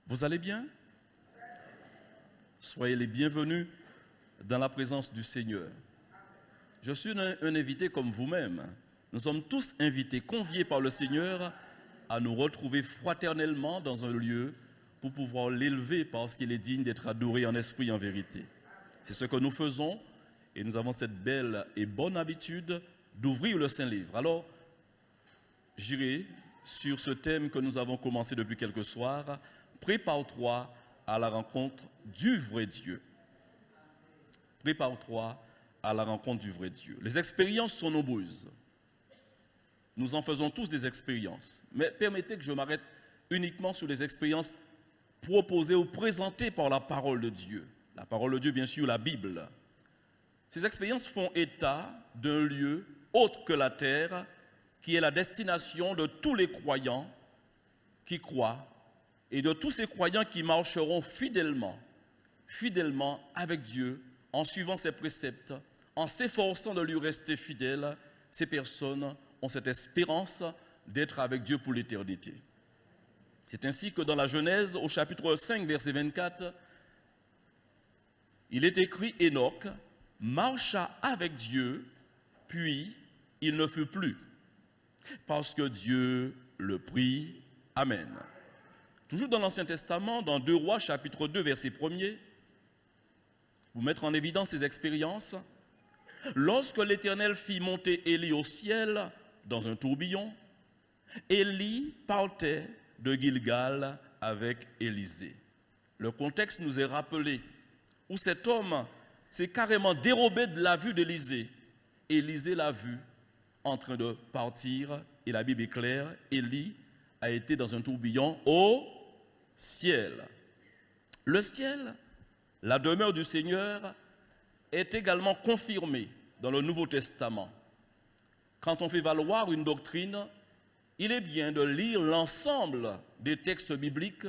Vous allez bien? Soyez les bienvenus dans la présence du Seigneur. Je suis un invité comme vous-même. Nous sommes tous invités, conviés par le Seigneur à nous retrouver fraternellement dans un lieu pour pouvoir l'élever parce qu'il est digne d'être adoré en esprit et en vérité. C'est ce que nous faisons et nous avons cette belle et bonne habitude d'ouvrir le Saint-Livre. Alors, j'irai sur ce thème que nous avons commencé depuis quelques soirs. Prépare-toi à la rencontre du vrai Dieu. Prépare-toi à la rencontre du vrai Dieu. Les expériences sont nombreuses. Nous en faisons tous des expériences. Mais permettez que je m'arrête uniquement sur les expériences proposées ou présentées par la parole de Dieu. La parole de Dieu, bien sûr, la Bible. Ces expériences font état d'un lieu autre que la terre, qui est la destination de tous les croyants qui croient et de tous ces croyants qui marcheront fidèlement avec Dieu, en suivant ses préceptes, en s'efforçant de lui rester fidèles. Ces personnes ont cette espérance d'être avec Dieu pour l'éternité. C'est ainsi que dans la Genèse, au chapitre 5, verset 24, il est écrit: Enoch marcha avec Dieu, puis il ne fut plus, parce que Dieu le prit. Amen. Toujours dans l'Ancien Testament, dans 2 Rois, chapitre 2, verset 1er, pour mettre en évidence ces expériences, lorsque l'Éternel fit monter Élie au ciel dans un tourbillon, Élie partait de Gilgal avec Élisée. Le contexte nous est rappelé, où cet homme s'est carrément dérobé de la vue d'Élisée. Élisée l'a vu en train de partir, et la Bible est claire, Élie a été dans un tourbillon au ciel. Le ciel, la demeure du Seigneur, est également confirmée dans le Nouveau Testament. Quand on fait valoir une doctrine, il est bien de lire l'ensemble des textes bibliques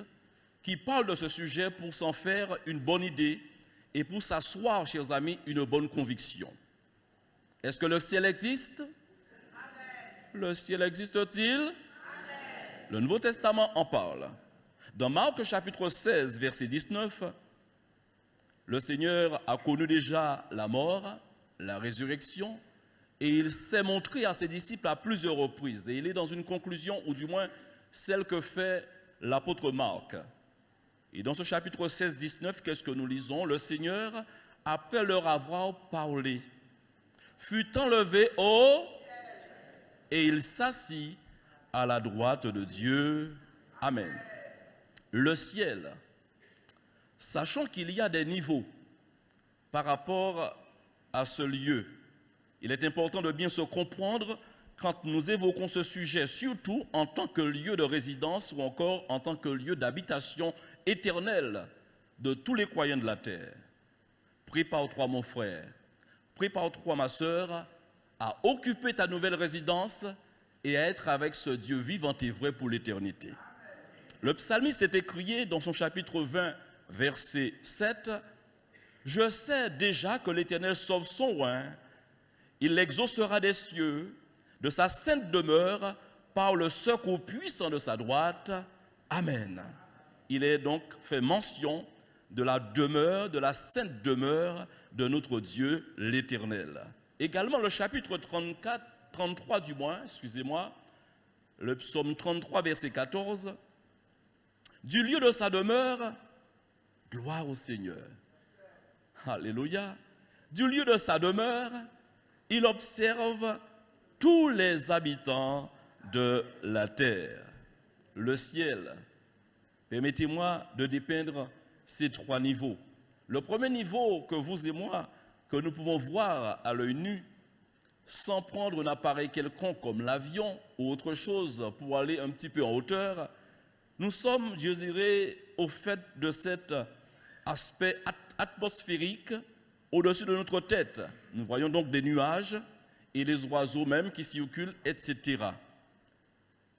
qui parlent de ce sujet pour s'en faire une bonne idée et pour s'asseoir, chers amis, une bonne conviction. Est-ce que le ciel existe? Amen. Le ciel existe-t-il? Amen. Le Nouveau Testament en parle. Dans Marc chapitre 16, verset 19, le Seigneur a connu déjà la mort, la résurrection, et il s'est montré à ses disciples à plusieurs reprises. Et il est dans une conclusion, ou du moins celle que fait l'apôtre Marc. Et dans ce chapitre 16, 19, qu'est-ce que nous lisons? Le Seigneur, après leur avoir parlé, fut enlevé au ciel, et il s'assit à la droite de Dieu. Amen. Le ciel, sachant qu'il y a des niveaux par rapport à ce lieu, il est important de bien se comprendre quand nous évoquons ce sujet, surtout en tant que lieu de résidence ou encore en tant que lieu d'habitation éternelle de tous les croyants de la terre. Prépare-toi, mon frère, prépare-toi, ma sœur, à occuper ta nouvelle résidence et à être avec ce Dieu vivant et vrai pour l'éternité. Le psalmiste s'est écrié dans son chapitre 20, verset 7, « Je sais déjà que l'Éternel sauve son roi, il l'exaucera des cieux, de sa sainte demeure, par le secours puissant de sa droite. Amen. » Il est donc fait mention de la demeure, de la sainte demeure de notre Dieu l'Éternel. Également le chapitre 33 du moins, le psaume 33, verset 14, « Du lieu de sa demeure, gloire au Seigneur. » Alléluia. Du lieu de sa demeure, il observe tous les habitants de la terre. Le ciel. Permettez-moi de dépeindre ces 3 niveaux. Le premier niveau que vous et moi, que nous pouvons voir à l'œil nu, sans prendre un appareil quelconque comme l'avion ou autre chose pour aller un petit peu en hauteur, nous sommes, je dirais, au fait de cet aspect atmosphérique au-dessus de notre tête. Nous voyons donc des nuages et les oiseaux même qui circulent, etc.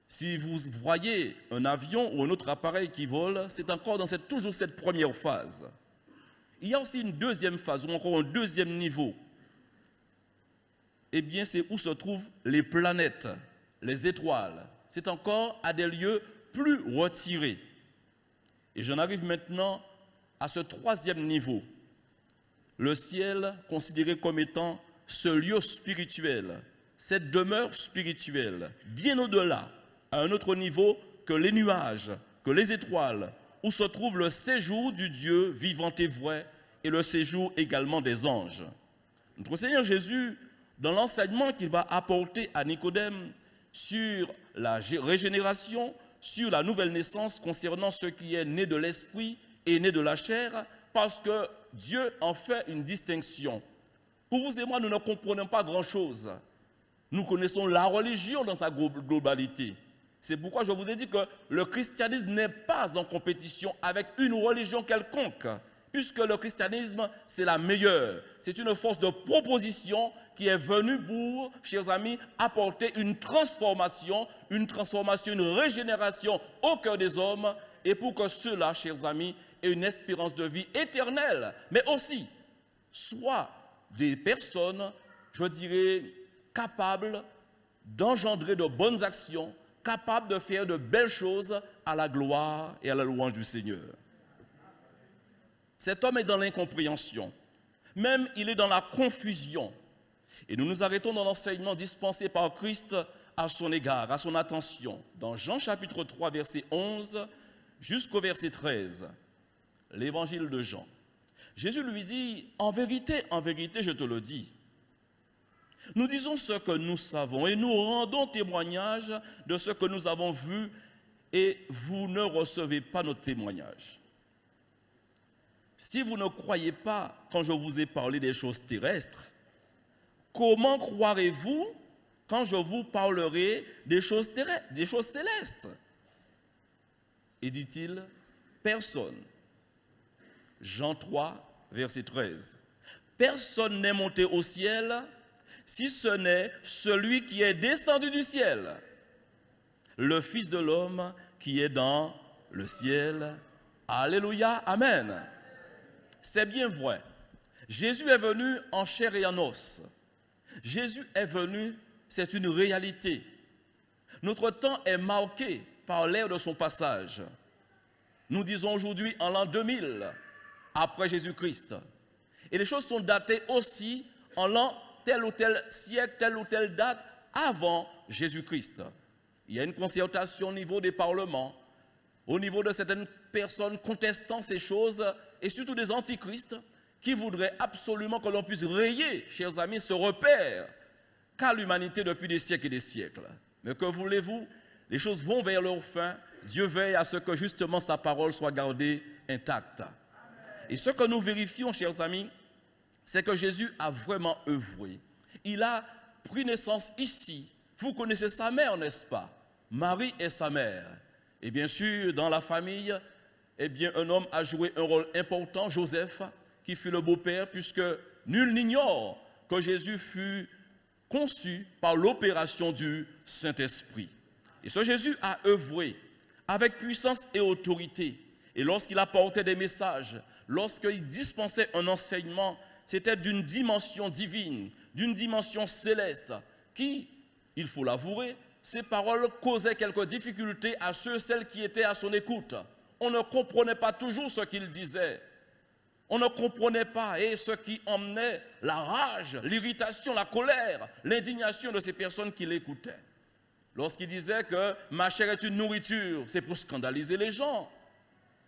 Si vous voyez un avion ou un autre appareil qui vole, c'est encore dans toujours cette première phase. Il y a aussi une deuxième phase, ou encore un deuxième niveau. Eh bien, c'est où se trouvent les planètes, les étoiles. C'est encore à des lieux plus retirés. Et j'en arrive maintenant à ce troisième niveau. Le ciel considéré comme étant ce lieu spirituel, cette demeure spirituelle, bien au-delà, à un autre niveau que les nuages, que les étoiles, où se trouve le séjour du Dieu vivant et vrai et le séjour également des anges. Notre Seigneur Jésus, dans l'enseignement qu'il va apporter à Nicodème sur la régénération, sur la nouvelle naissance concernant ce qui est né de l'esprit et né de la chair, parce que Dieu en fait une distinction. Pour vous et moi, nous ne comprenons pas grand-chose. Nous connaissons la religion dans sa globalité. C'est pourquoi je vous ai dit que le christianisme n'est pas en compétition avec une religion quelconque, puisque le christianisme, c'est la meilleure. C'est une force de proposition qui est venue pour, chers amis, apporter une transformation, une régénération au cœur des hommes, et pour que ceux-là, chers amis, aient une espérance de vie éternelle, mais aussi soient des personnes, je dirais, capables d'engendrer de bonnes actions, capables de faire de belles choses à la gloire et à la louange du Seigneur. Cet homme est dans l'incompréhension, même il est dans la confusion. Et nous nous arrêtons dans l'enseignement dispensé par Christ à son égard, à son attention. Dans Jean chapitre 3, verset 11 jusqu'au verset 13, l'évangile de Jean. Jésus lui dit, en vérité, je te le dis, nous disons ce que nous savons et nous rendons témoignage de ce que nous avons vu et vous ne recevez pas notre témoignage. Si vous ne croyez pas quand je vous ai parlé des choses terrestres, comment croirez-vous quand je vous parlerai des choses terrestres, des choses célestes? Et dit-il, personne. Jean 3, verset 13. Personne n'est monté au ciel si ce n'est celui qui est descendu du ciel, le Fils de l'homme qui est dans le ciel. Alléluia, amen. C'est bien vrai. Jésus est venu en chair et en os. Jésus est venu, c'est une réalité. Notre temps est marqué par l'ère de son passage. Nous disons aujourd'hui en l'an 2000, après Jésus-Christ. Et les choses sont datées aussi en l'an tel ou tel siècle, telle ou telle date avant Jésus-Christ. Il y a une concertation au niveau des parlements, au niveau de certaines personnes contestant ces choses, et surtout des antichrists qui voudraient absolument que l'on puisse rayer, chers amis, ce repère qu'a l'humanité depuis des siècles et des siècles. Mais que voulez-vous? Les choses vont vers leur fin. Dieu veille à ce que justement sa parole soit gardée intacte. Et ce que nous vérifions, chers amis, c'est que Jésus a vraiment œuvré. Il a pris naissance ici. Vous connaissez sa mère, n'est-ce pas? Marie est sa mère. Et bien sûr, dans la famille, eh bien, un homme a joué un rôle important, Joseph, qui fut le beau-père, puisque nul n'ignore que Jésus fut conçu par l'opération du Saint-Esprit. Et ce Jésus a œuvré avec puissance et autorité. Et lorsqu'il apportait des messages, lorsqu'il dispensait un enseignement, c'était d'une dimension divine, d'une dimension céleste, qui, il faut l'avouer, ces paroles causaient quelques difficultés à ceux, celles qui étaient à son écoute. On ne comprenait pas toujours ce qu'il disait. On ne comprenait pas, et ce qui emmenait la rage, l'irritation, la colère, l'indignation de ces personnes qui l'écoutaient. Lorsqu'il disait que ma chair est une nourriture, c'est pour scandaliser les gens.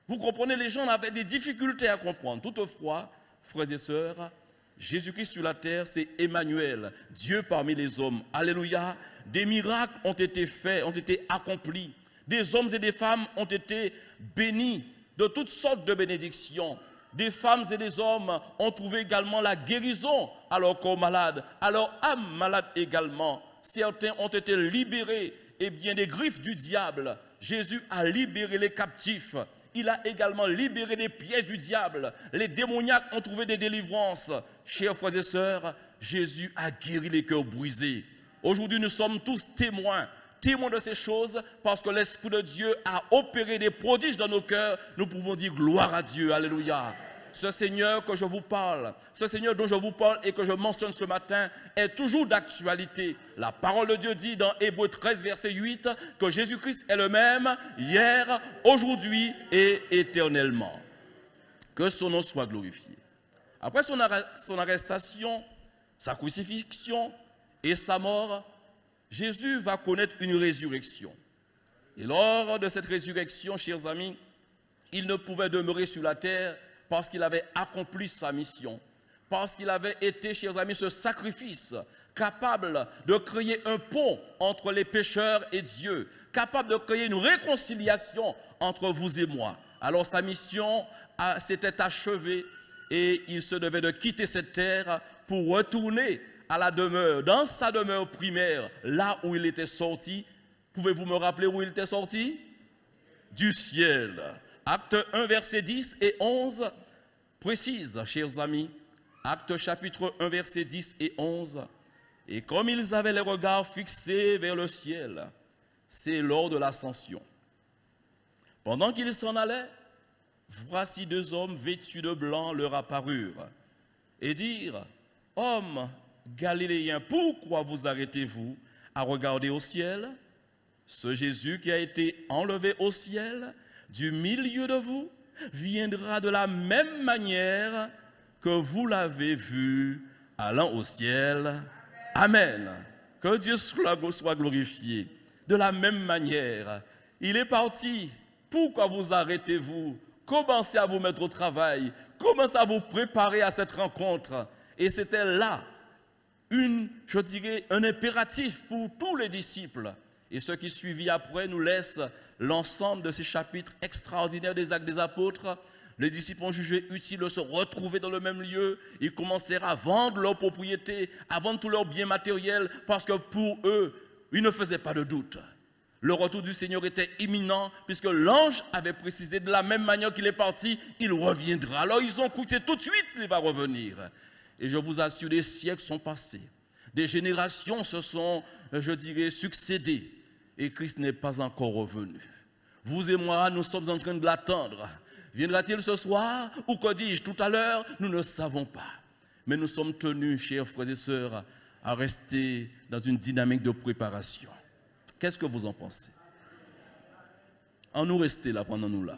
Vous comprenez, les gens avaient des difficultés à comprendre. Toutefois, frères et sœurs, Jésus-Christ sur la terre, c'est Emmanuel, Dieu parmi les hommes. Alléluia. Des miracles ont été faits, ont été accomplis. Des hommes et des femmes ont été bénis de toutes sortes de bénédictions. Des femmes et des hommes ont trouvé également la guérison à leur corps malade, à leur âme malade également. Certains ont été libérés, et bien des griffes du diable. Jésus a libéré les captifs. Il a également libéré les pièges du diable. Les démoniaques ont trouvé des délivrances. Chers frères et sœurs, Jésus a guéri les cœurs brisés. Aujourd'hui, nous sommes tous témoins de ces choses, parce que l'Esprit de Dieu a opéré des prodiges dans nos cœurs. Nous pouvons dire gloire à Dieu, alléluia. ce Seigneur que je vous parle, ce Seigneur dont je vous parle et que je mentionne ce matin est toujours d'actualité. La parole de Dieu dit dans Hébreux 13, verset 8, que Jésus-Christ est le même hier, aujourd'hui et éternellement. Que son nom soit glorifié. Après son arrestation, sa crucifixion et sa mort, Jésus va connaître une résurrection. Et lors de cette résurrection, chers amis, il ne pouvait demeurer sur la terre parce qu'il avait accompli sa mission, parce qu'il avait été, chers amis, ce sacrifice capable de créer un pont entre les pécheurs et Dieu, capable de créer une réconciliation entre vous et moi. Alors sa mission s'était achevée et il se devait de quitter cette terre pour retourner à la demeure, dans sa demeure primaire, là où il était sorti. Pouvez-vous me rappeler où il était sorti? Du ciel. Acte 1, versets 10 et 11 précise, chers amis, Acte chapitre 1, versets 10 et 11, et comme ils avaient les regards fixés vers le ciel, c'est lors de l'ascension. Pendant qu'ils s'en allaient, voici deux hommes vêtus de blanc leur apparurent et dirent, « Hommes galiléens, pourquoi vous arrêtez-vous à regarder au ciel? Ce Jésus qui a été enlevé au ciel du milieu de vous viendra de la même manière que vous l'avez vu allant au ciel. » Amen. Que Dieu soit glorifié. De la même manière, il est parti. Pourquoi vous arrêtez-vous? Commencez à vous mettre au travail. Commencez à vous préparer à cette rencontre. Et c'était là, je dirais, un impératif pour tous les disciples. Et ce qui suivit après nous laisse l'ensemble de ces chapitres extraordinaires des Actes des Apôtres. Les disciples ont jugé utile de se retrouver dans le même lieu. Ils commencèrent à vendre leurs propriétés, à vendre tous leurs biens matériels, parce que pour eux, ils ne faisaient pas de doute. Le retour du Seigneur était imminent, puisque l'ange avait précisé de la même manière qu'il est parti, il reviendra. Alors ils ont cru que c'est tout de suite qu'il va revenir. Et je vous assure, des siècles sont passés. Des générations se sont, je dirais, succédées. Et Christ n'est pas encore revenu. Vous et moi, nous sommes en train de l'attendre. Viendra-t-il ce soir ou que dis-je tout à l'heure? Nous ne savons pas. Mais nous sommes tenus, chers frères et sœurs, à rester dans une dynamique de préparation. Qu'est-ce que vous en pensez? En nous rester là, pendant nous là.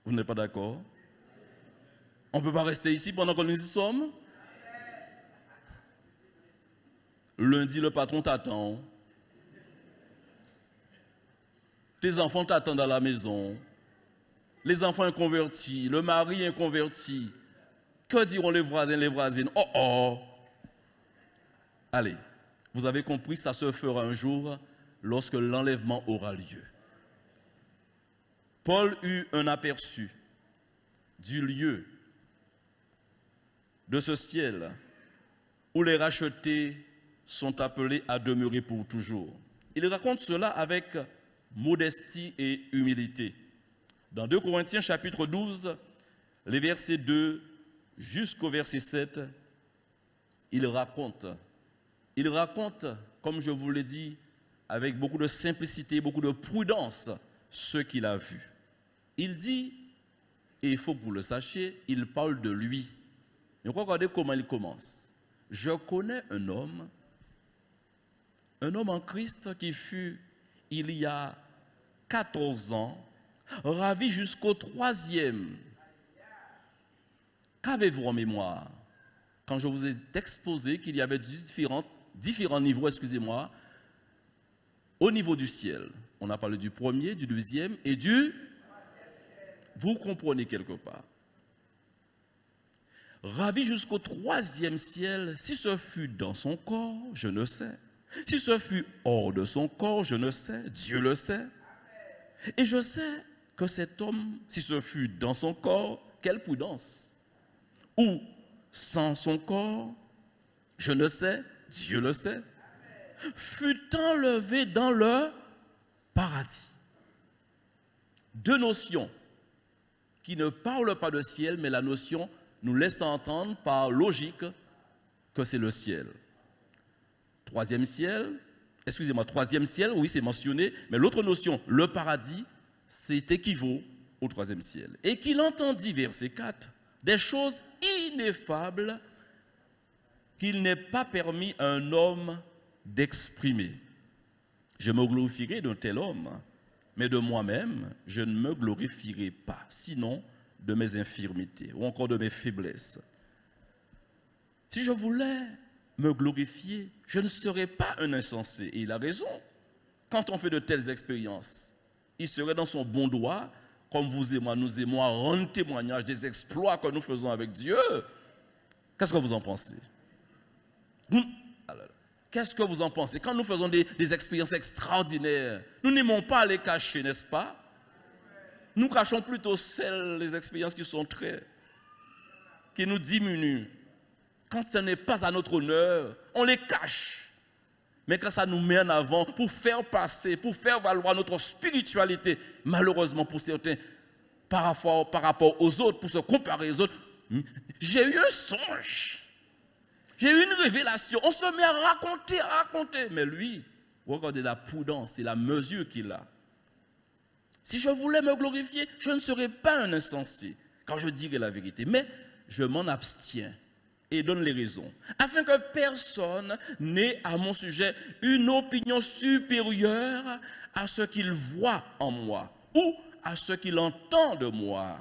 Vous n'êtes pas d'accord? On ne peut pas rester ici pendant que nous y sommes? Lundi, le patron t'attend. Tes enfants t'attendent à la maison. Les enfants inconvertis, le mari inconverti. Que diront les voisins, les voisines? Oh oh! Allez, vous avez compris, ça se fera un jour lorsque l'enlèvement aura lieu. Paul eut un aperçu du lieu, de ce ciel, où les rachetés sont appelés à demeurer pour toujours. Il raconte cela avec modestie et humilité. Dans 2 Corinthiens chapitre 12, les versets 2 jusqu'au verset 7, il raconte, comme je vous l'ai dit, avec beaucoup de simplicité, beaucoup de prudence, ce qu'il a vu. Il dit, et il faut que vous le sachiez, il parle de lui. Et regardez comment il commence. Je connais un homme en Christ qui fut, il y a 14 ans, ravi jusqu'au 3e. Qu'avez-vous en mémoire? Quand je vous ai exposé qu'il y avait différents niveaux, excusez-moi, au niveau du ciel. On a parlé du 1er, du 2e et du... Vous comprenez quelque part. Ravi jusqu'au 3e ciel, si ce fut dans son corps, je ne sais. Si ce fut hors de son corps, je ne sais. Dieu le sait. Et je sais que cet homme, si ce fut dans son corps, quelle prudence. Ou sans son corps, je ne sais. Dieu le sait. Fut enlevé dans le paradis. Deux notions qui ne parlent pas de ciel, mais la notion nous laisse entendre par logique que c'est le ciel. Troisième ciel, oui, c'est mentionné, mais l'autre notion, le paradis, c'est équivaut au troisième ciel. Et qu'il entendit, verset 4, des choses ineffables qu'il n'est pas permis à un homme d'exprimer. Je me glorifierai d'un tel homme, mais de moi-même, je ne me glorifierai pas, sinon de mes infirmités ou encore de mes faiblesses. Si je voulais me glorifier, je ne serais pas un insensé. Et il a raison. Quand on fait de telles expériences, il serait dans son bon droit, comme vous et moi, nous aimons à rendre témoignage des exploits que nous faisons avec Dieu. Qu'est-ce que vous en pensez? Qu'est-ce que vous en pensez? Quand nous faisons des expériences extraordinaires, nous n'aimons pas les cacher, n'est-ce pas? Nous cachons plutôt les expériences qui nous diminuent. Quand ce n'est pas à notre honneur, on les cache. Mais quand ça nous met en avant pour faire passer, pour faire valoir notre spiritualité, malheureusement pour certains, par rapport aux autres, pour se comparer aux autres, j'ai eu un songe. J'ai eu une révélation. On se met à raconter. Mais lui, regardez la prudence et la mesure qu'il a. Si je voulais me glorifier, je ne serais pas un insensé quand je dirais la vérité. Mais je m'en abstiens et donne les raisons. Afin que personne n'ait à mon sujet une opinion supérieure à ce qu'il voit en moi ou à ce qu'il entend de moi.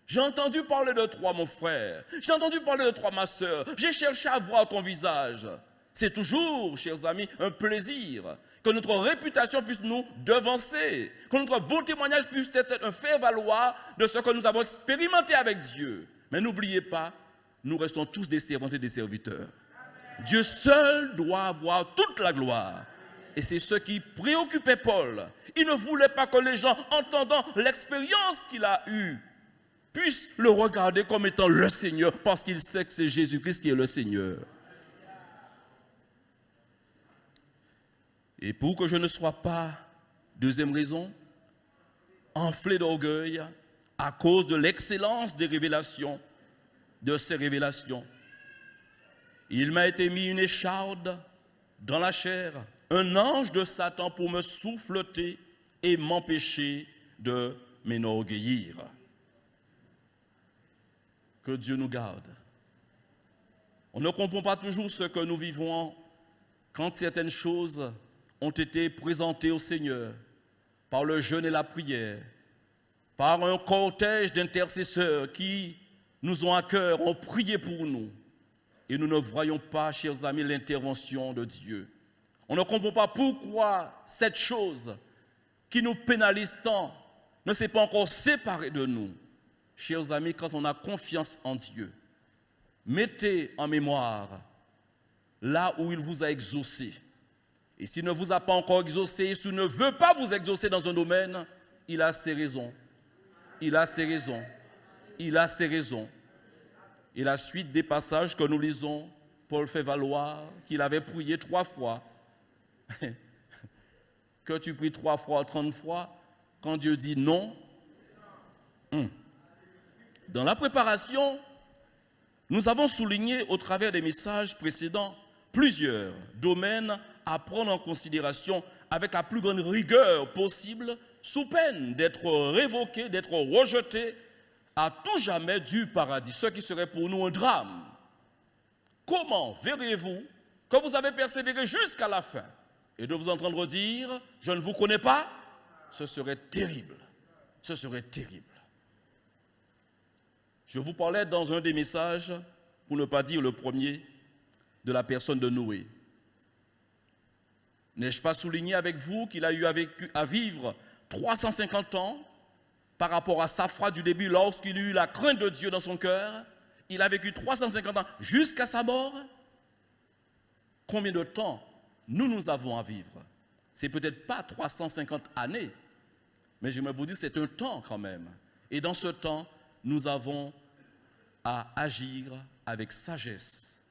J'ai entendu parler de toi, mon frère. J'ai entendu parler de toi, ma soeur. J'ai cherché à voir ton visage. C'est toujours, chers amis, un plaisir que notre réputation puisse nous devancer, que notre bon témoignage puisse être un fait-valoir de ce que nous avons expérimenté avec Dieu. Mais n'oubliez pas, nous restons tous des servantes et des serviteurs. Dieu seul doit avoir toute la gloire. Et c'est ce qui préoccupait Paul. Il ne voulait pas que les gens, entendant l'expérience qu'il a eue, puissent le regarder comme étant le Seigneur, parce qu'il sait que c'est Jésus-Christ qui est le Seigneur. Et pour que je ne sois pas, deuxième raison, enflé d'orgueil à cause de l'excellence des révélations, de ces révélations, il m'a été mis une écharde dans la chair, un ange de Satan pour me souffleter et m'empêcher de m'enorgueillir. Que Dieu nous garde. On ne comprend pas toujours ce que nous vivons quand certaines choses ont été présentées au Seigneur par le jeûne et la prière, par un cortège d'intercesseurs qui nous ont à cœur, ont prié pour nous. Et nous ne voyons pas, chers amis, l'intervention de Dieu. On ne comprend pas pourquoi cette chose qui nous pénalise tant ne s'est pas encore séparée de nous. Chers amis, quand on a confiance en Dieu, mettez en mémoire là où il vous a exaucé. Et s'il ne vous a pas encore exaucé, s'il ne veut pas vous exaucer dans un domaine, il a ses raisons. Il a ses raisons. Il a ses raisons. Et la suite des passages que nous lisons, Paul fait valoir qu'il avait prié 3 fois. Que tu pries 3 fois, 30 fois, quand Dieu dit non. Dans la préparation, nous avons souligné au travers des messages précédents plusieurs domaines à prendre en considération avec la plus grande rigueur possible, sous peine d'être révoqués, d'être rejetés à tout jamais du paradis, ce qui serait pour nous un drame. Comment verrez-vous que vous avez persévéré jusqu'à la fin et de vous entendre dire « je ne vous connais pas », ce serait terrible. Ce serait terrible. Je vous parlais dans un des messages, pour ne pas dire le premier, de la personne de Noé. N'ai-je pas souligné avec vous qu'il a eu à vivre 350 ans par rapport à sa foi du début lorsqu'il eut la crainte de Dieu dans son cœur? Il a vécu 350 ans jusqu'à sa mort. Combien de temps nous avons à vivre? C'est peut-être pas 350 années, mais je vais vous dire c'est un temps quand même. Et dans ce temps, nous avons à agir avec sagesse,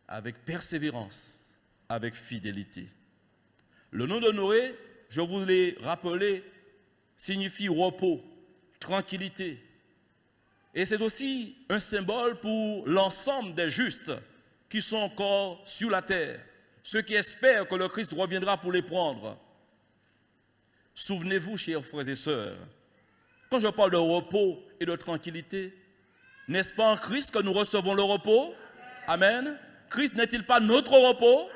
avec persévérance, avec fidélité. Le nom de Noé, je vous l'ai rappelé, signifie repos, tranquillité. Et c'est aussi un symbole pour l'ensemble des justes qui sont encore sur la terre, ceux qui espèrent que le Christ reviendra pour les prendre. Souvenez-vous, chers frères et sœurs, Quand je parle de repos et de tranquillité, n'est-ce pas en Christ que nous recevons le repos? Amen. Christ n'est-il pas notre repos?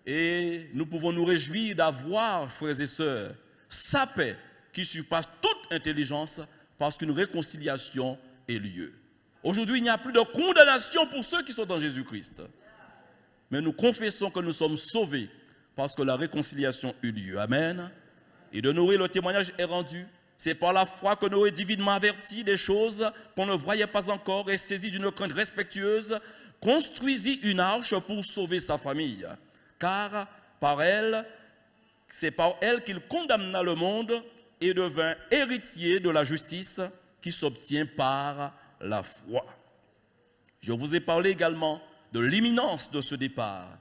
Et nous pouvons nous réjouir d'avoir, frères et sœurs, sa paix qui surpasse toute intelligence parce qu'une réconciliation ait lieu. Aujourd'hui, il n'y a plus de condamnation pour ceux qui sont dans Jésus-Christ. Mais nous confessons que nous sommes sauvés parce que la réconciliation eut lieu. Amen. Et de nourrir le témoignage est rendu. C'est par la foi que Noé, divinement averti des choses qu'on ne voyait pas encore et saisi d'une crainte respectueuse, construisit une arche pour sauver sa famille. Car c'est par elle qu'il condamna le monde et devint héritier de la justice qui s'obtient par la foi. Je vous ai parlé également de l'imminence de ce départ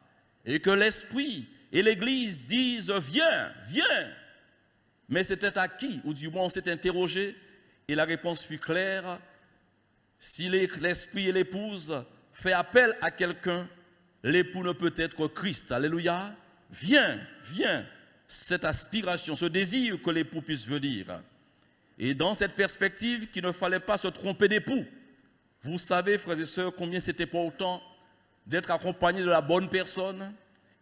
et que l'Esprit et l'Église disent « Viens, viens ». Mais c'était à qui? Ou du moins on s'est interrogé et la réponse fut claire. Si l'Esprit et l'épouse fait appel à quelqu'un, l'époux ne peut être que Christ. Alléluia. Viens, viens. Cette aspiration, ce désir que l'époux puisse venir. Et dans cette perspective, qu'il ne fallait pas se tromper d'époux. Vous savez, frères et sœurs, combien c'était important d'être accompagné de la bonne personne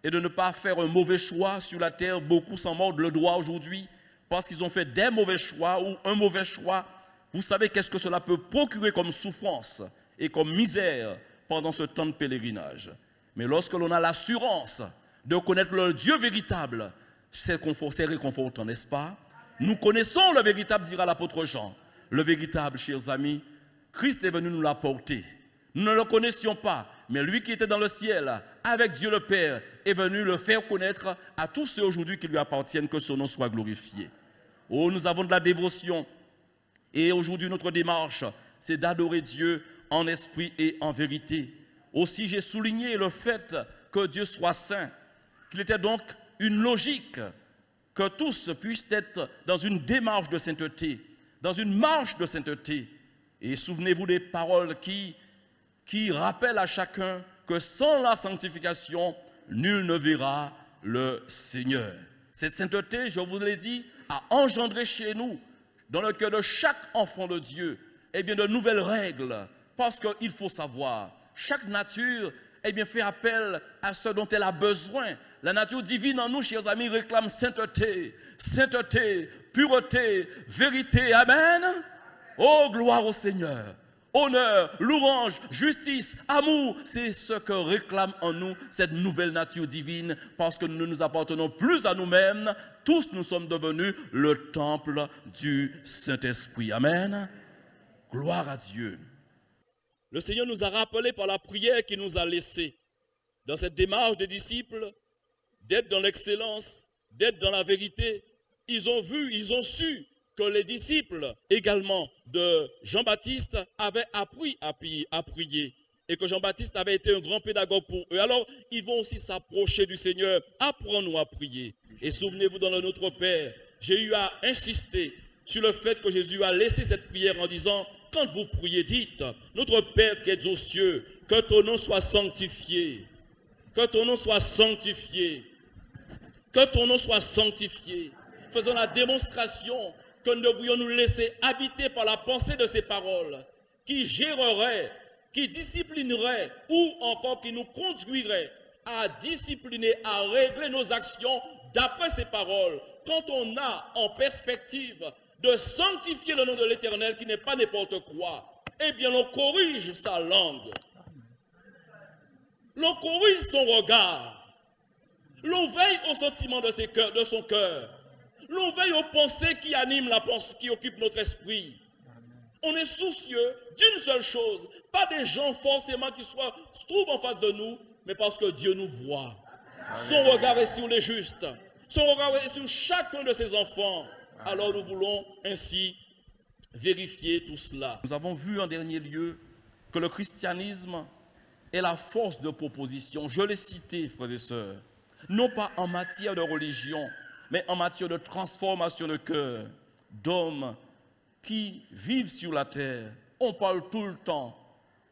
et de ne pas faire un mauvais choix sur la terre. Beaucoup s'en mordent le doigt aujourd'hui parce qu'ils ont fait des mauvais choix ou un mauvais choix. Vous savez qu'est-ce que cela peut procurer comme souffrance et comme misère pendant ce temps de pèlerinage. Mais lorsque l'on a l'assurance de connaître le Dieu véritable, c'est réconfortant, n'est-ce pas? Nous connaissons le véritable, dira l'apôtre Jean. Le véritable, chers amis, Christ est venu nous l'apporter. Nous ne le connaissions pas, mais lui qui était dans le ciel, avec Dieu le Père, est venu le faire connaître à tous ceux aujourd'hui qui lui appartiennent, que son nom soit glorifié. Oh, nous avons de la dévotion. Et aujourd'hui, notre démarche, c'est d'adorer Dieu en esprit et en vérité. Aussi, j'ai souligné le fait que Dieu soit saint, qu'il était donc une logique que tous puissent être dans une démarche de sainteté, dans une marche de sainteté. Et souvenez-vous des paroles qui rappellent à chacun que sans la sanctification, nul ne verra le Seigneur. Cette sainteté, je vous l'ai dit, a engendré chez nous, dans le cœur de chaque enfant de Dieu, eh bien, de nouvelles règles, parce qu'il faut savoir, chaque nature fait appel à ce dont elle a besoin. La nature divine en nous, chers amis, réclame sainteté, sainteté, pureté, vérité. Amen. Oh, gloire au Seigneur. Honneur, louange, justice, amour, c'est ce que réclame en nous cette nouvelle nature divine, parce que nous ne nous appartenons plus à nous-mêmes. Tous nous sommes devenus le temple du Saint-Esprit. Amen. Gloire à Dieu. Le Seigneur nous a rappelé par la prière qu'il nous a laissée, dans cette démarche des disciples, d'être dans l'excellence, d'être dans la vérité. Ils ont vu, ils ont su que les disciples également de Jean-Baptiste avaient appris à prier et que Jean-Baptiste avait été un grand pédagogue pour eux. Alors, ils vont aussi s'approcher du Seigneur. Apprends-nous à prier. Et souvenez-vous, dans le Notre Père, j'ai eu à insister sur le fait que Jésus a laissé cette prière en disant, quand vous priez, dites, notre Père qui es aux cieux, que ton nom soit sanctifié, que ton nom soit sanctifié, que ton nom soit sanctifié. Faisons la démonstration que nous devrions nous laisser habiter par la pensée de ces paroles qui géreraient, qui disciplineraient ou encore qui nous conduiraient à discipliner, à régler nos actions d'après ces paroles. Quand on a en perspective de sanctifier le nom de l'Éternel qui n'est pas n'importe quoi, eh bien l'on corrige sa langue, l'on corrige son regard, l'on veille aux sentiments de son cœur, l'on veille aux pensées qui animent la pensée, qui occupent notre esprit. On est soucieux d'une seule chose, pas des gens forcément qui se trouvent en face de nous, mais parce que Dieu nous voit. Son regard est sur les justes, son regard est sur chacun de ses enfants. Alors nous voulons ainsi vérifier tout cela. Nous avons vu en dernier lieu que le christianisme est la force de proposition. Je l'ai cité, frères et sœurs, non pas en matière de religion, mais en matière de transformation de cœur, d'hommes qui vivent sur la terre. On parle tout le temps,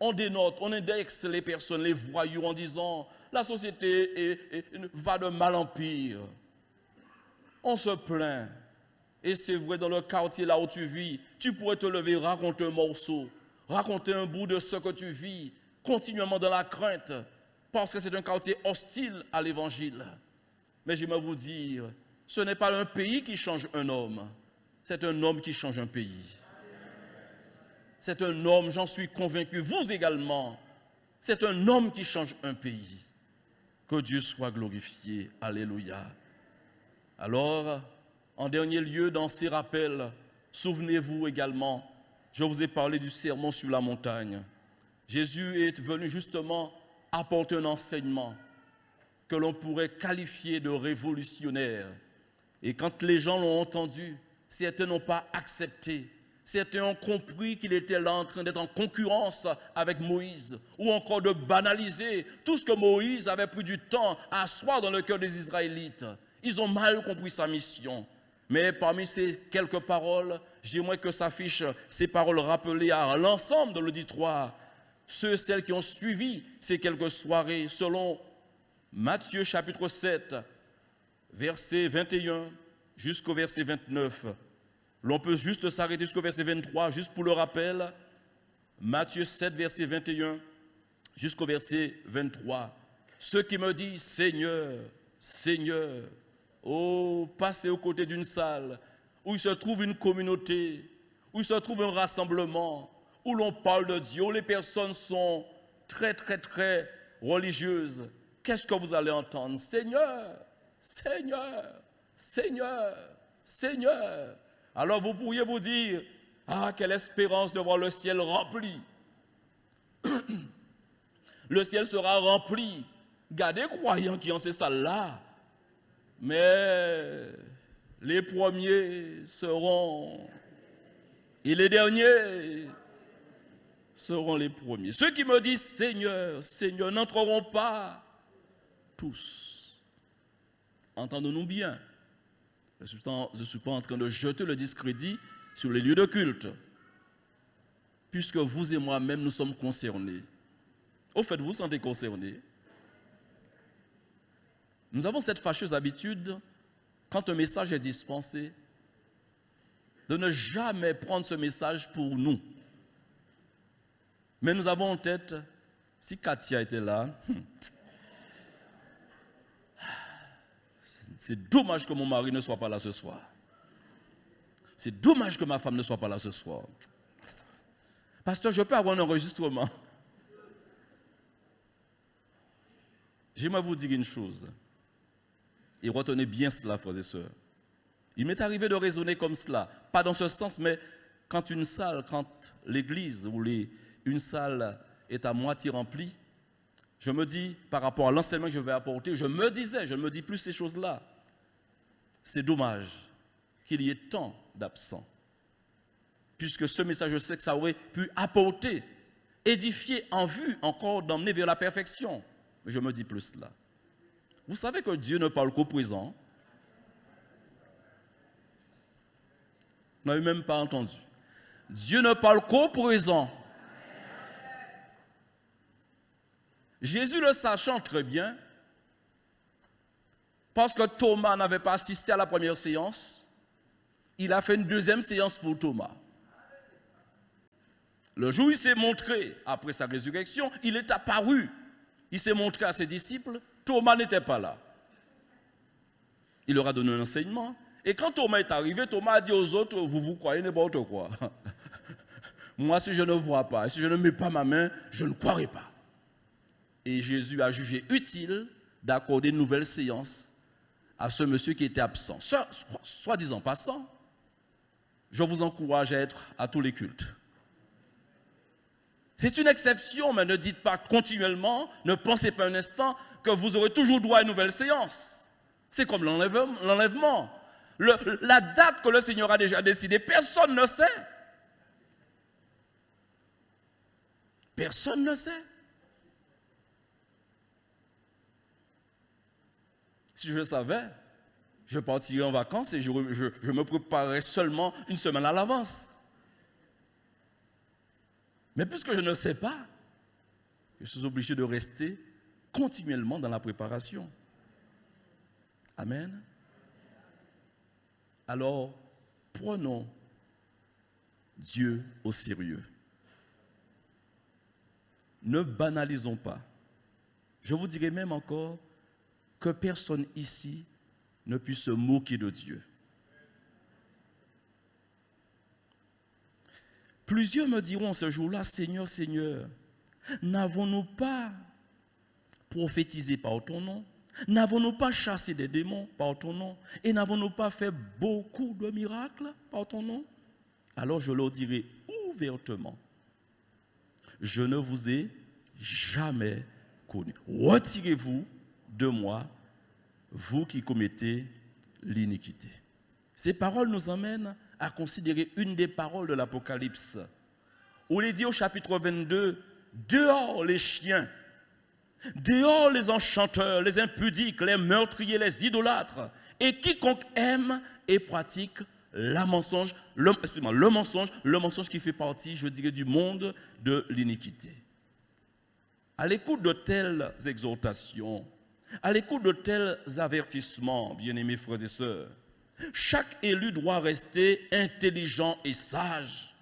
on dénote, on indexe les personnes, les voyous en disant la société va de mal en pire. On se plaint. Et c'est vrai, dans le quartier là où tu vis, tu pourrais te lever, raconter un morceau, raconter un bout de ce que tu vis, continuellement dans la crainte, parce que c'est un quartier hostile à l'évangile. Mais j'aimerais vous dire, ce n'est pas un pays qui change un homme, c'est un homme qui change un pays. C'est un homme, j'en suis convaincu, vous également, c'est un homme qui change un pays. Que Dieu soit glorifié. Alléluia. Alors, en dernier lieu, dans ces rappels, souvenez-vous également, je vous ai parlé du sermon sur la montagne. Jésus est venu justement apporter un enseignement que l'on pourrait qualifier de révolutionnaire. Et quand les gens l'ont entendu, certains n'ont pas accepté. Certains ont compris qu'il était là en train d'être en concurrence avec Moïse, ou encore de banaliser tout ce que Moïse avait pris du temps à asseoir dans le cœur des Israélites. Ils ont mal compris sa mission. Mais parmi ces quelques paroles, j'aimerais que s'affichent ces paroles rappelées à l'ensemble de l'auditoire, ceux et celles qui ont suivi ces quelques soirées, selon Matthieu chapitre 7, verset 21 jusqu'au verset 29. L'on peut juste s'arrêter jusqu'au verset 23, juste pour le rappel. Matthieu 7, verset 21 jusqu'au verset 23. Ceux qui me disent, Seigneur, Seigneur, oh, passez aux côtés d'une salle où il se trouve une communauté, où il se trouve un rassemblement, où l'on parle de Dieu, où les personnes sont très religieuses. Qu'est-ce que vous allez entendre? Seigneur, Seigneur, Seigneur, Seigneur. Alors vous pourriez vous dire, ah, quelle espérance de voir le ciel rempli. Le ciel sera rempli. Gardez croyants qui ont ces salles-là. Mais les premiers seront, et les derniers seront les premiers. Ceux qui me disent Seigneur, Seigneur, n'entreront pas tous. Entendons-nous bien. Je ne suis pas en train de jeter le discrédit sur les lieux de culte, puisque vous et moi-même, nous sommes concernés. Au fait, vous vous sentez concernés? Nous avons cette fâcheuse habitude, quand un message est dispensé, de ne jamais prendre ce message pour nous. Mais nous avons en tête, si Katia était là, c'est dommage que mon mari ne soit pas là ce soir. C'est dommage que ma femme ne soit pas là ce soir. Pasteur, je peux avoir un enregistrement? J'aimerais vous dire une chose. Et retenez bien cela, frères et sœurs. Il m'est arrivé de raisonner comme cela. Pas dans ce sens, mais quand une salle, quand l'église ou une salle est à moitié remplie, je me dis, par rapport à l'enseignement que je vais apporter, je me ne me dis plus ces choses-là. C'est dommage qu'il y ait tant d'absents. Puisque ce message, je sais que ça aurait pu apporter, édifier en vue encore d'emmener vers la perfection. Mais je me dis plus cela. Vous savez que Dieu ne parle qu'au présent. Vous n'avez même pas entendu. Dieu ne parle qu'au présent. Jésus le sachant très bien, parce que Thomas n'avait pas assisté à la première séance, il a fait une deuxième séance pour Thomas. Le jour où il s'est montré, après sa résurrection, il est apparu. Il s'est montré à ses disciples, Thomas n'était pas là. Il leur a donné un enseignement. Et quand Thomas est arrivé, Thomas a dit aux autres, vous croyez n'importe quoi. Moi, si je ne vois pas, si je ne mets pas ma main, je ne croirai pas. Et Jésus a jugé utile d'accorder une nouvelle séance à ce monsieur qui était absent. Soit disant passant, je vous encourage à être à tous les cultes. C'est une exception, mais ne dites pas continuellement, ne pensez pas un instant que vous aurez toujours droit à une nouvelle séance. C'est comme l'enlèvement. La date que le Seigneur a déjà décidée, personne ne sait. Personne ne sait. Si je savais, je partirais en vacances et je me préparerais seulement une semaine à l'avance. Mais puisque je ne sais pas, je suis obligé de rester continuellement dans la préparation. Amen. Alors, Prenons Dieu au sérieux. Ne banalisons pas. Je vous dirai même encore que personne ici ne puisse se moquer de Dieu. Plusieurs me diront ce jour-là, Seigneur, Seigneur, n'avons-nous pas prophétisé par ton nom? N'avons-nous pas chassé des démons par ton nom? Et n'avons-nous pas fait beaucoup de miracles par ton nom? Alors je leur dirai ouvertement, je ne vous ai jamais connu. Retirez-vous de moi, vous qui commettez l'iniquité. Ces paroles nous emmènent à considérer une des paroles de l'Apocalypse, où il est dit au chapitre 22, dehors les chiens, dehors les enchanteurs, les impudiques, les meurtriers, les idolâtres, et quiconque aime et pratique le mensonge qui fait partie, je dirais, du monde de l'iniquité. À l'écoute de telles exhortations, à l'écoute de tels avertissements, bien-aimés frères et sœurs, chaque élu doit rester intelligent et sage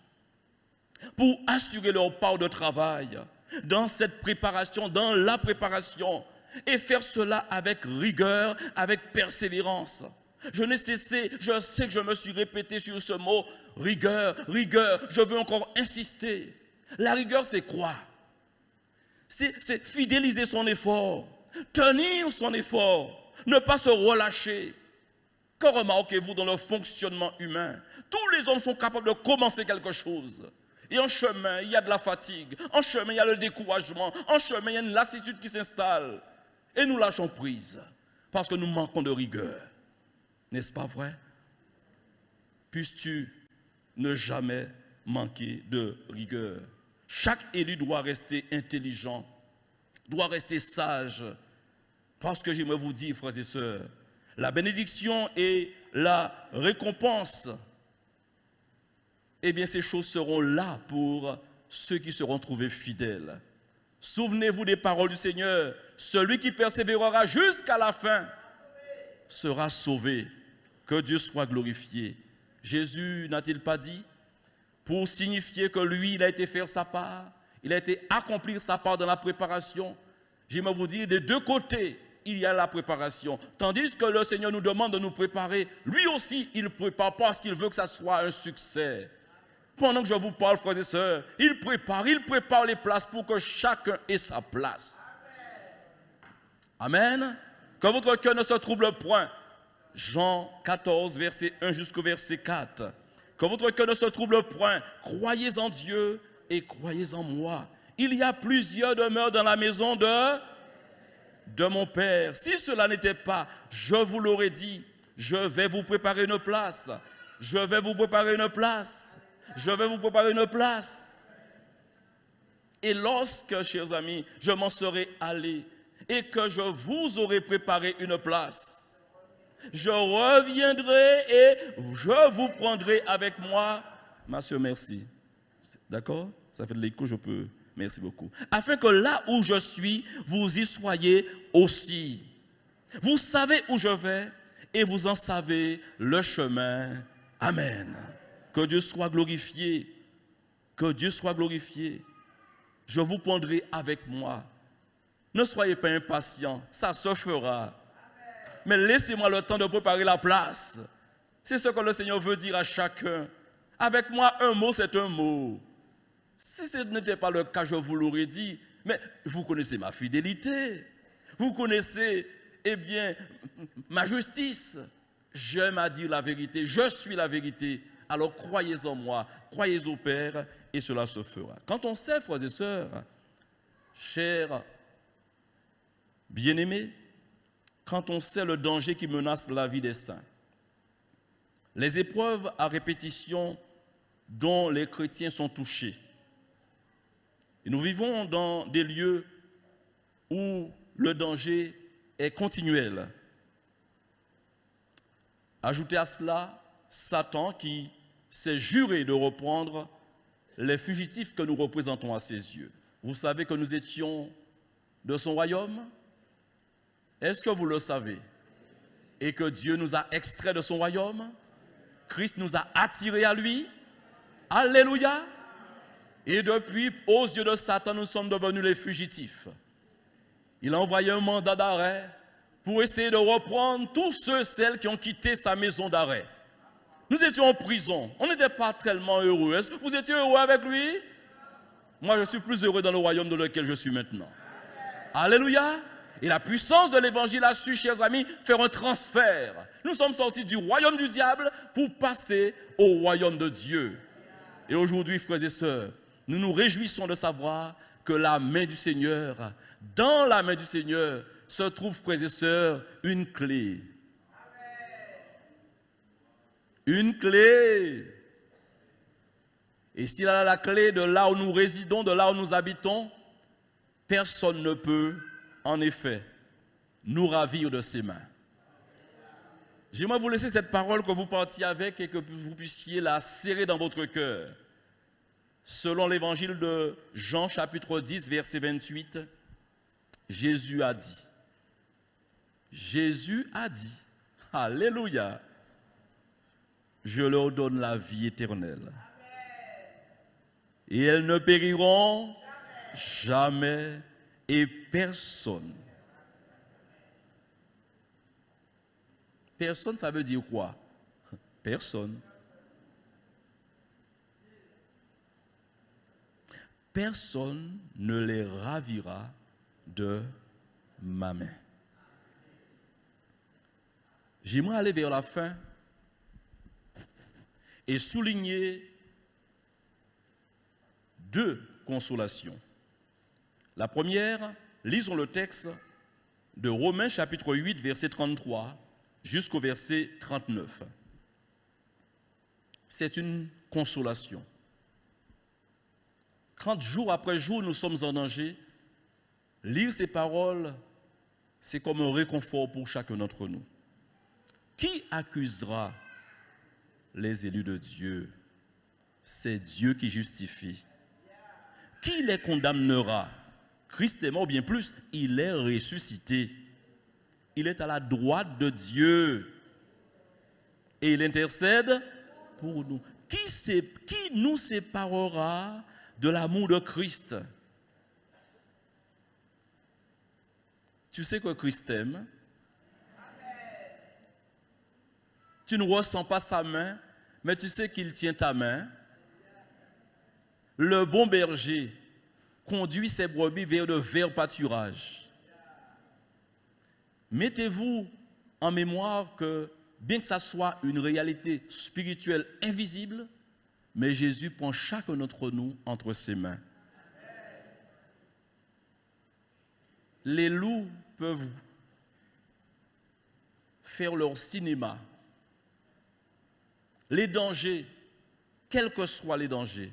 pour assurer leur part de travail dans cette préparation, dans la préparation, et faire cela avec rigueur, avec persévérance. Je sais que je me suis répété sur ce mot, rigueur, rigueur, je veux encore insister. La rigueur, c'est quoi? C'est fidéliser son effort, tenir son effort, ne pas se relâcher. Que remarquez-vous dans le fonctionnement humain? Tous les hommes sont capables de commencer quelque chose. Et en chemin, il y a de la fatigue. En chemin, il y a le découragement. En chemin, il y a une lassitude qui s'installe. Et nous lâchons prise parce que nous manquons de rigueur. N'est-ce pas vrai? Puisses-tu ne jamais manquer de rigueur? Chaque élu doit rester intelligent, doit rester sage. Parce que j'aimerais vous dire, frères et sœurs, la bénédiction et la récompense, eh bien ces choses seront là pour ceux qui seront trouvés fidèles. Souvenez-vous des paroles du Seigneur, celui qui persévérera jusqu'à la fin sera sauvé. Que Dieu soit glorifié. Jésus n'a-t-il pas dit, pour signifier que lui, il a été faire sa part, il a été accomplir sa part dans la préparation. J'aimerais vous dire, des deux côtés, il y a la préparation. Tandis que le Seigneur nous demande de nous préparer, lui aussi, il prépare parce qu'il veut que ça soit un succès. Pendant que je vous parle, frères et sœurs, il prépare les places pour que chacun ait sa place. Amen. Que votre cœur ne se trouble point. Jean 14, verset 1 jusqu'au verset 4. Que votre cœur ne se trouble point. Croyez en Dieu et croyez en moi. Il y a plusieurs demeures dans la maison de mon Père. Si cela n'était pas, je vous l'aurais dit, je vais vous préparer une place. Je vais vous préparer une place. Je vais vous préparer une place. Et lorsque, chers amis, je m'en serai allé et que je vous aurai préparé une place, je reviendrai et je vous prendrai avec moi. Ma soeur, merci. D'accord? Ça fait de l'écho, je peux. Merci beaucoup. Afin que là où je suis, vous y soyez aussi. Vous savez où je vais et vous en savez le chemin. Amen. Que Dieu soit glorifié. Que Dieu soit glorifié. Je vous prendrai avec moi. Ne soyez pas impatients, ça se fera. Mais laissez-moi le temps de préparer la place. C'est ce que le Seigneur veut dire à chacun. Avec moi, un mot, c'est un mot. Si ce n'était pas le cas, je vous l'aurais dit. Mais vous connaissez ma fidélité. Vous connaissez, eh bien, ma justice. J'aime à dire la vérité. Je suis la vérité. Alors croyez en moi, croyez au Père, et cela se fera. Quand on sait, frères et sœurs, chers bien-aimés, quand on sait le danger qui menace la vie des saints, les épreuves à répétition dont les chrétiens sont touchés, et nous vivons dans des lieux où le danger est continuel. Ajoutez à cela Satan qui s'est juré de reprendre les fugitifs que nous représentons à ses yeux. Vous savez que nous étions de son royaume? Est-ce que vous le savez? Et que Dieu nous a extraits de son royaume? Christ nous a attirés à lui. Alléluia. Et depuis, aux yeux de Satan, nous sommes devenus les fugitifs. Il a envoyé un mandat d'arrêt pour essayer de reprendre tous ceux, celles qui ont quitté sa maison d'arrêt. Nous étions en prison. On n'était pas tellement heureux. Est-ce que vous étiez heureux avec lui? Moi, je suis plus heureux dans le royaume dans lequel je suis maintenant. Alléluia. Et la puissance de l'évangile a su, chers amis, faire un transfert. Nous sommes sortis du royaume du diable pour passer au royaume de Dieu. Et aujourd'hui, frères et sœurs, nous nous réjouissons de savoir que la main du Seigneur, dans la main du Seigneur, se trouve, frères et sœurs, une clé. Une clé. Et s'il a la clé de là où nous résidons, de là où nous habitons, personne ne peut, en effet, nous ravir de ses mains. J'aimerais vous laisser cette parole que vous partiez avec et que vous puissiez la serrer dans votre cœur. Selon l'évangile de Jean, chapitre 10, verset 28, Jésus a dit, alléluia, je leur donne la vie éternelle. Et elles ne périront jamais et personne. Personne, ça veut dire quoi? Personne. Personne ne les ravira de ma main. J'aimerais aller vers la fin et souligner deux consolations. La première, lisons le texte de Romains chapitre 8, verset 33 jusqu'au verset 39. C'est une consolation. Quand jour après jour nous sommes en danger, lire ces paroles, c'est comme un réconfort pour chacun d'entre nous. Qui accusera les élus de Dieu? C'est Dieu qui justifie. Qui les condamnera? Christ est mort, bien plus, il est ressuscité. Il est à la droite de Dieu. Et il intercède pour nous. Qui nous séparera de l'amour de Christ? Tu sais que Christ t'aime. Tu ne ressens pas sa main, mais tu sais qu'il tient ta main. Le bon berger conduit ses brebis vers de verts pâturages. Mettez-vous en mémoire que, bien que ça soit une réalité spirituelle invisible, mais Jésus prend chacun d'entre nous entre ses mains. Les loups peuvent faire leur cinéma. Les dangers, quels que soient les dangers,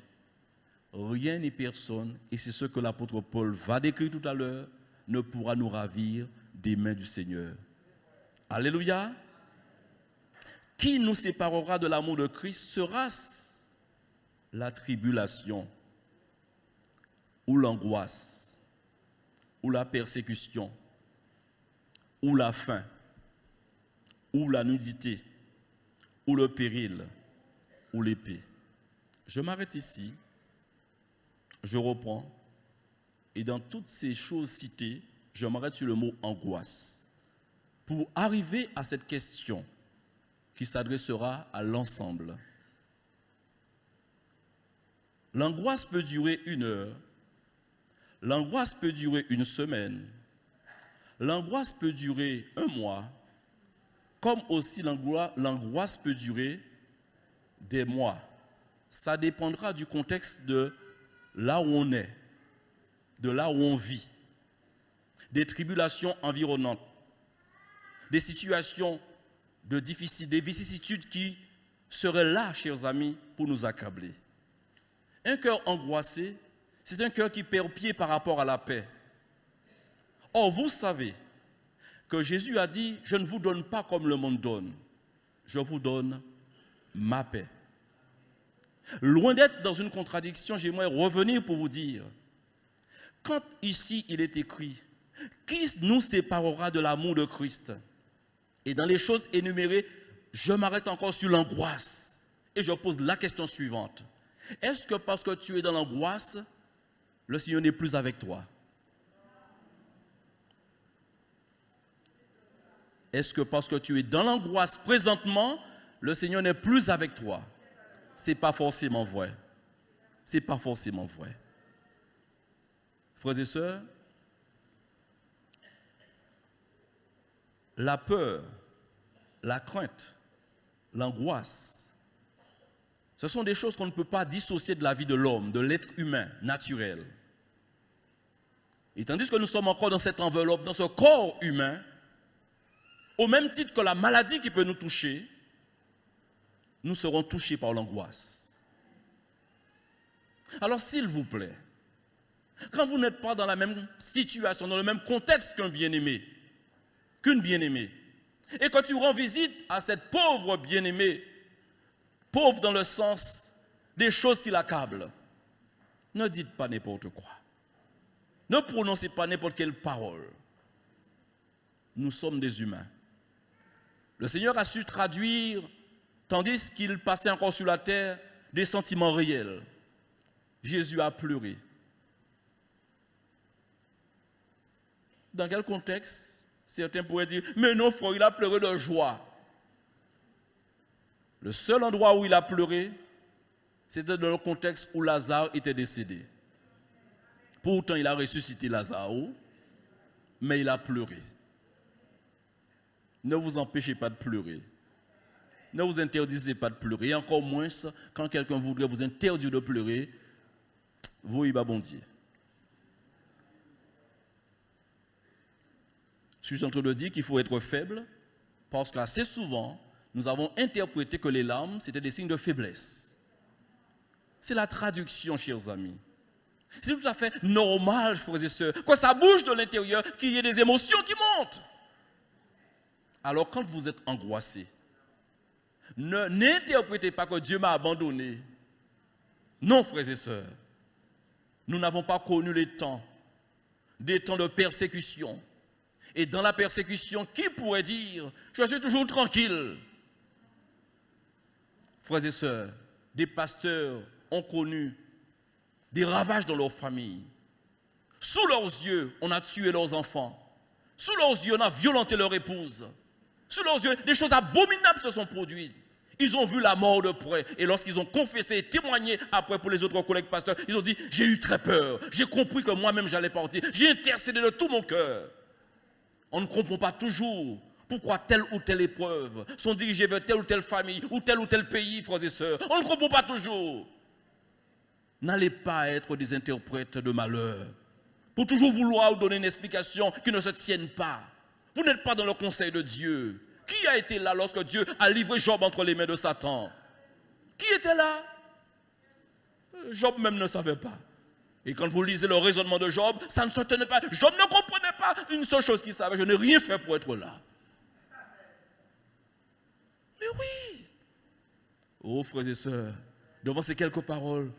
rien ni personne, et c'est ce que l'apôtre Paul va décrire tout à l'heure, ne pourra nous ravir des mains du Seigneur. Alléluia. Qui nous séparera de l'amour de Christ? Sera-ce la tribulation, ou l'angoisse, ou la persécution, ou la faim, ou la nudité, ou le péril, ou l'épée? Je m'arrête ici, je reprends, et dans toutes ces choses citées, je m'arrête sur le mot angoisse, pour arriver à cette question qui s'adressera à l'ensemble. L'angoisse peut durer 1 heure, l'angoisse peut durer 1 semaine, l'angoisse peut durer 1 mois, comme aussi l'angoisse peut durer des mois. Ça dépendra du contexte de là où on est, de là où on vit, des tribulations environnantes, des situations de des vicissitudes qui seraient là, chers amis, pour nous accabler. Un cœur angoissé, c'est un cœur qui perd pied par rapport à la paix. Or, vous savez que Jésus a dit, je ne vous donne pas comme le monde donne, je vous donne ma paix. Loin d'être dans une contradiction, j'aimerais revenir pour vous dire, quand ici il est écrit, qui nous séparera de l'amour de Christ? Et dans les choses énumérées, je m'arrête encore sur l'angoisse. Et je pose la question suivante. Est-ce que parce que tu es dans l'angoisse, le Seigneur n'est plus avec toi? Est-ce que parce que tu es dans l'angoisse présentement, le Seigneur n'est plus avec toi? Ce n'est pas forcément vrai. Ce n'est pas forcément vrai. Frères et sœurs, la peur, la crainte, l'angoisse, ce sont des choses qu'on ne peut pas dissocier de la vie de l'homme, de l'être humain naturel. Et tandis que nous sommes encore dans cette enveloppe, dans ce corps humain, au même titre que la maladie qui peut nous toucher, nous serons touchés par l'angoisse. Alors s'il vous plaît, quand vous n'êtes pas dans la même situation, dans le même contexte qu'un bien-aimé, qu'une bien-aimée, et quand tu rends visite à cette pauvre bien-aimée, pauvre dans le sens des choses qui l'accablent, ne dites pas n'importe quoi. Ne prononcez pas n'importe quelle parole. Nous sommes des humains. Le Seigneur a su traduire, tandis qu'il passait encore sur la terre, des sentiments réels. Jésus a pleuré. Dans quel contexte? Certains pourraient dire, mais non, frère, il a pleuré de joie. Le seul endroit où il a pleuré, c'était dans le contexte où Lazare était décédé. Pourtant, il a ressuscité Lazare, mais il a pleuré. Ne vous empêchez pas de pleurer. Ne vous interdisez pas de pleurer. Et encore moins, quand quelqu'un voudrait vous interdire de pleurer, vous, il va bon Dieu. Je suis en train de dire qu'il faut être faible, parce qu'assez souvent, nous avons interprété que les larmes, c'était des signes de faiblesse. C'est la traduction, chers amis. C'est tout à fait normal, frères et sœurs, quand ça bouge de l'intérieur, qu'il y ait des émotions qui montent. Alors quand vous êtes angoissé, n'interprétez pas que Dieu m'a abandonné. Non, frères et sœurs, nous n'avons pas connu des temps de persécution. Et dans la persécution, qui pourrait dire « je suis toujours tranquille » Frères et sœurs, des pasteurs ont connu des ravages dans leur famille. Sous leurs yeux, on a tué leurs enfants. Sous leurs yeux, on a violenté leur épouse. Sous leurs yeux, des choses abominables se sont produites. Ils ont vu la mort de près. Et lorsqu'ils ont confessé et témoigné après pour les autres collègues pasteurs, ils ont dit « j'ai eu très peur. J'ai compris que moi-même j'allais partir. J'ai intercédé de tout mon cœur. » On ne comprend pas toujours pourquoi telle ou telle épreuve sont dirigées vers telle ou telle famille ou tel pays, frères et sœurs. On ne comprend pas toujours. N'allez pas être des interprètes de malheur pour toujours vouloir donner une explication qui ne se tienne pas. Vous n'êtes pas dans le conseil de Dieu. Qui a été là lorsque Dieu a livré Job entre les mains de Satan? Qui était là? Job même ne savait pas. Et quand vous lisez le raisonnement de Job, ça ne se tenait pas. Job ne comprenait pas une seule chose qu'il savait. Je n'ai rien fait pour être là. Mais oui. Oh, frères et sœurs, devant ces quelques paroles,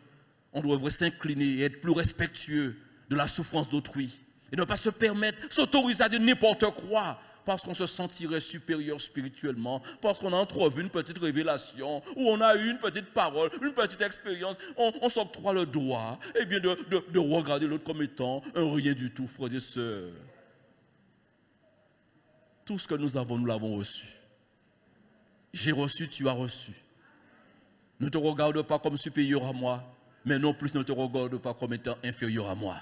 on devrait s'incliner et être plus respectueux de la souffrance d'autrui. Et ne pas se permettre, s'autoriser à dire n'importe quoi, parce qu'on se sentirait supérieur spirituellement, parce qu'on a entrevu une petite révélation, ou on a eu une petite parole, une petite expérience, on s'octroie le droit, et bien de regarder l'autre comme étant un rien du tout, frères et sœurs. Tout ce que nous avons, nous l'avons reçu. J'ai reçu, tu as reçu. Ne te regarde pas comme supérieur à moi, mais non plus ne te regarde pas comme étant inférieur à moi.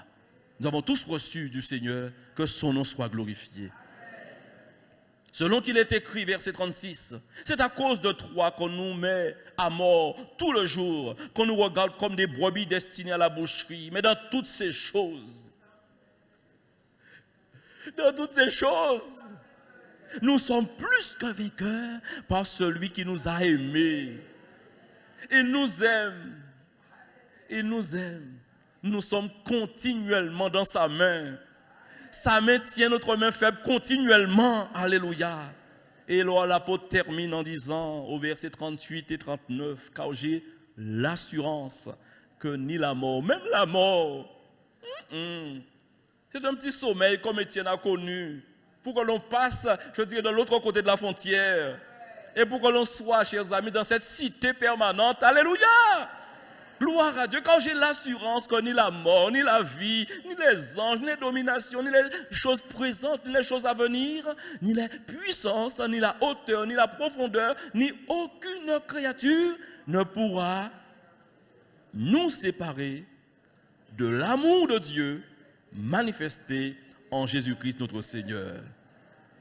Nous avons tous reçu du Seigneur, que son nom soit glorifié. Selon qu'il est écrit, verset 36, c'est à cause de toi qu'on nous met à mort tout le jour, qu'on nous regarde comme des brebis destinées à la boucherie. Mais dans toutes ces choses, nous sommes plus que vainqueurs par celui qui nous a aimés. Il nous aime. Il nous aime. Nous sommes continuellement dans sa main. Sa main tient notre main faible continuellement. Alléluia. Et alors l'apôtre termine en disant au verset 38 et 39, car j'ai l'assurance que ni la mort, même la mort, c'est un petit sommeil comme Étienne a connu, pour que l'on passe, je dirais, de l'autre côté de la frontière. Et pour que l'on soit, chers amis, dans cette cité permanente, alléluia! Gloire à Dieu, quand j'ai l'assurance que ni la mort, ni la vie, ni les anges, ni les dominations, ni les choses présentes, ni les choses à venir, ni les puissances, ni la hauteur, ni la profondeur, ni aucune créature ne pourra nous séparer de l'amour de Dieu manifesté en Jésus-Christ notre Seigneur.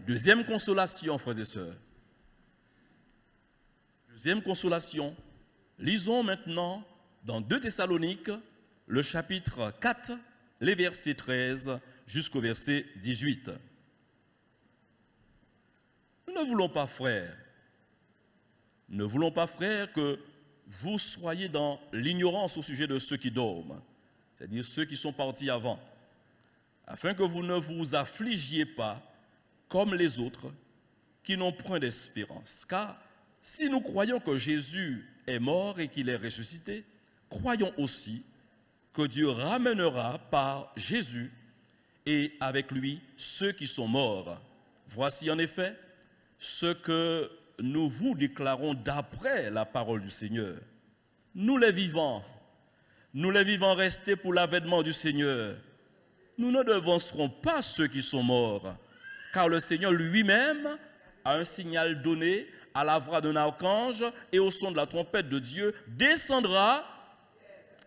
Deuxième consolation, frères et sœurs. Deuxième consolation, lisons maintenant dans 2 Thessaloniques, le chapitre 4, les versets 13 jusqu'au verset 18. Nous ne voulons pas, frères, que vous soyez dans l'ignorance au sujet de ceux qui dorment, c'est-à-dire ceux qui sont partis avant, afin que vous ne vous affligiez pas comme les autres qui n'ont point d'espérance. Car si nous croyons que Jésus est mort et qu'il est ressuscité, croyons aussi que Dieu ramènera par Jésus et avec lui ceux qui sont morts. Voici en effet ce que nous vous déclarons d'après la parole du Seigneur. Nous les vivants restés pour l'avènement du Seigneur, nous ne devancerons pas ceux qui sont morts, car le Seigneur lui-même a un signal donné à la voix d'un archange et au son de la trompette de Dieu, descendra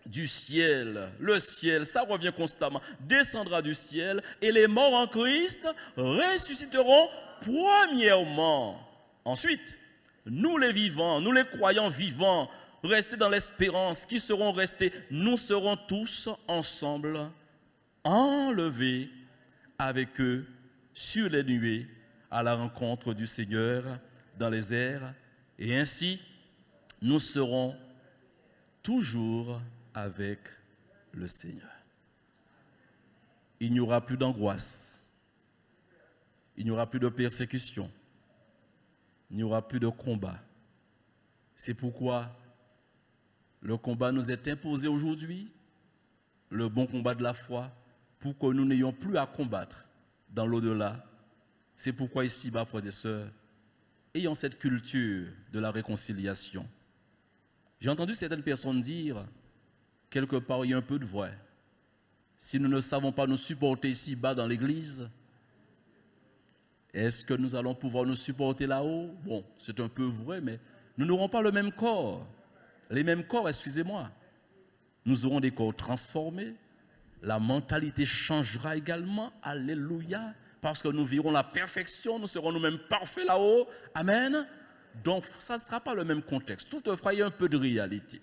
du ciel. Le ciel, ça revient constamment, descendra du ciel et les morts en Christ ressusciteront premièrement. Ensuite, nous les vivants, nous les croyants vivants, restés dans l'espérance, qui seront restés, nous serons tous ensemble enlevés avec eux sur les nuées à la rencontre du Seigneur dans les airs, et ainsi nous serons toujours avec le Seigneur. Il n'y aura plus d'angoisse, il n'y aura plus de persécution, il n'y aura plus de combat. C'est pourquoi le combat nous est imposé aujourd'hui, le bon combat de la foi, pour que nous n'ayons plus à combattre dans l'au-delà. C'est pourquoi ici-bas, frères et sœurs, ayons cette culture de la réconciliation. J'ai entendu certaines personnes dire, quelque part, il y a un peu de vrai. Si nous ne savons pas nous supporter ici-bas dans l'église, est-ce que nous allons pouvoir nous supporter là-haut? Bon, c'est un peu vrai, mais nous n'aurons pas le même corps. Les mêmes corps, excusez-moi. Nous aurons des corps transformés. La mentalité changera également. Alléluia. Parce que nous verrons la perfection, nous serons nous-mêmes parfaits là-haut. Amen. Donc, ça ne sera pas le même contexte. Toutefois, il y a un peu de réalité.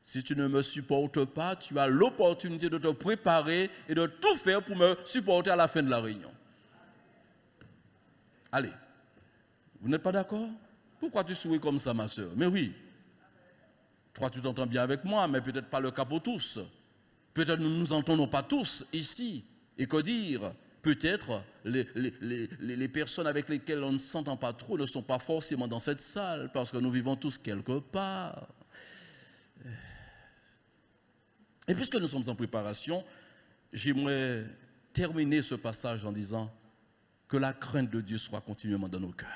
Si tu ne me supportes pas, tu as l'opportunité de te préparer et de tout faire pour me supporter à la fin de la réunion. Allez, vous n'êtes pas d'accord? Pourquoi tu souris comme ça, ma soeur? Mais oui, toi tu t'entends bien avec moi, mais peut-être pas le cas pour tous. Peut-être nous ne nous entendons pas tous ici. Et que dire? Peut-être les personnes avec lesquelles on ne s'entend pas trop ne sont pas forcément dans cette salle, parce que nous vivons tous quelque part. Et puisque nous sommes en préparation, j'aimerais terminer ce passage en disant que la crainte de Dieu soit continuellement dans nos cœurs.